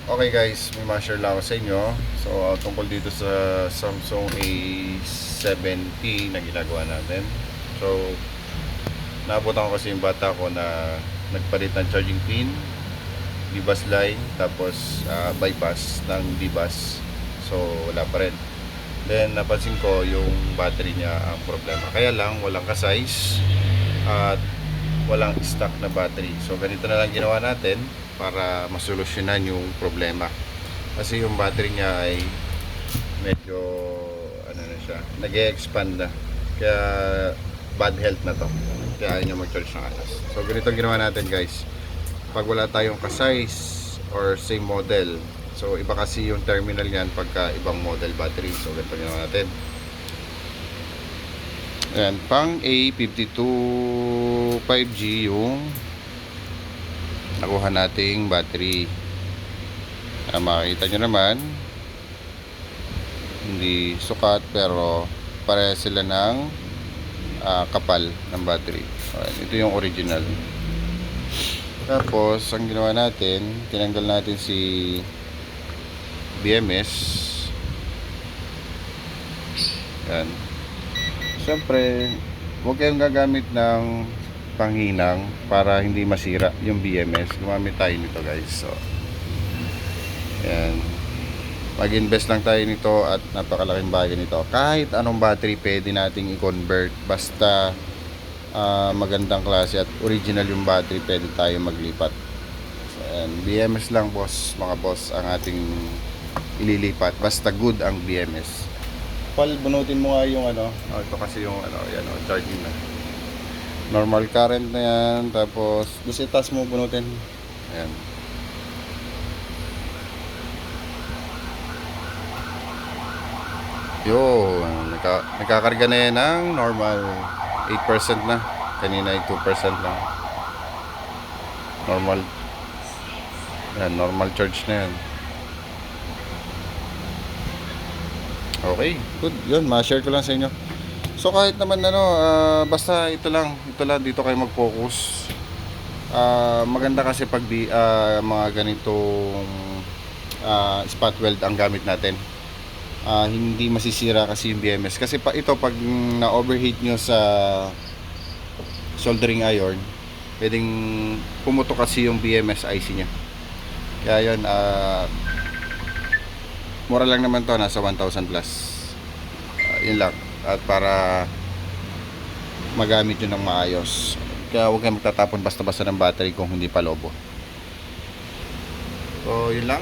Okay guys, may ma-share lang ako sa inyo. So, tungkol dito sa Samsung A70 na ginagawa natin. So, naabutan ko kasi yung bata ko na nagpalit ng charging pin, D-bus line, tapos bypass ng D-bus. So, wala pa rin. Then, napansin ko yung battery niya ang problema. Kaya lang, walang ka-size at walang stock na battery. So, ganito na lang ginawa natin para masolusyonan yung problema. Kasi yung battery niya ay medyo ano na siya, nag-e-expand na. Kaya bad health na to. Kaya ayaw niya mag-charge ng alas. So, ganito ang ginawa natin guys. Pag wala tayong ka-size or same model, so iba kasi yung terminal niyan pagka ibang model battery. So, ganito ginawa natin. Ayan, pang A52 5G yung nakuha nating battery. Makikita nyo naman, hindi sukat pero pareha sila ng kapal ng battery. Ayan, ito yung original. Tapos, ang ginawa natin, tinanggal natin si BMS. Ayan. Siyempre, huwag kayong gagamit ng panghinang para hindi masira yung BMS. Gumamit tayo nito guys. So, ayan. Mag-invest lang tayo nito at napakalaking bagay nito. Kahit anong battery pwede nating i-convert. Basta magandang klase at original yung battery, pwede tayo maglipat. So, ayan. BMS lang boss, mga boss, ang ating ililipat. Basta good ang BMS. Pal, bunutin mo nga yung ano. Ito kasi yung ano, yan charging na. Normal current na yan. Tapos, gusto itas mo, bunutin. Ayan. Yun. Nagkakarga na yan ng normal 8% na. Kanina ay 2% lang. Normal. Yan, normal charge na yan. Okay, good. Yun, ma-share ko lang sa inyo. So kahit naman basta ito lang dito kayo mag-focus. Maganda kasi pag mga ganitong spot weld ang gamit natin. Hindi masisira kasi yung BMS. Kasi ito pag na-overheat nyo sa soldering iron, pwedeng pumutok kasi yung BMS IC nya. Kaya yun, mura lang naman to, nasa 1,000 plus. Yun lang. At para magamit nyo ng maayos. Kaya huwag kayong magtatapon basta-basta ng battery kung hindi pa lobo. So yun lang.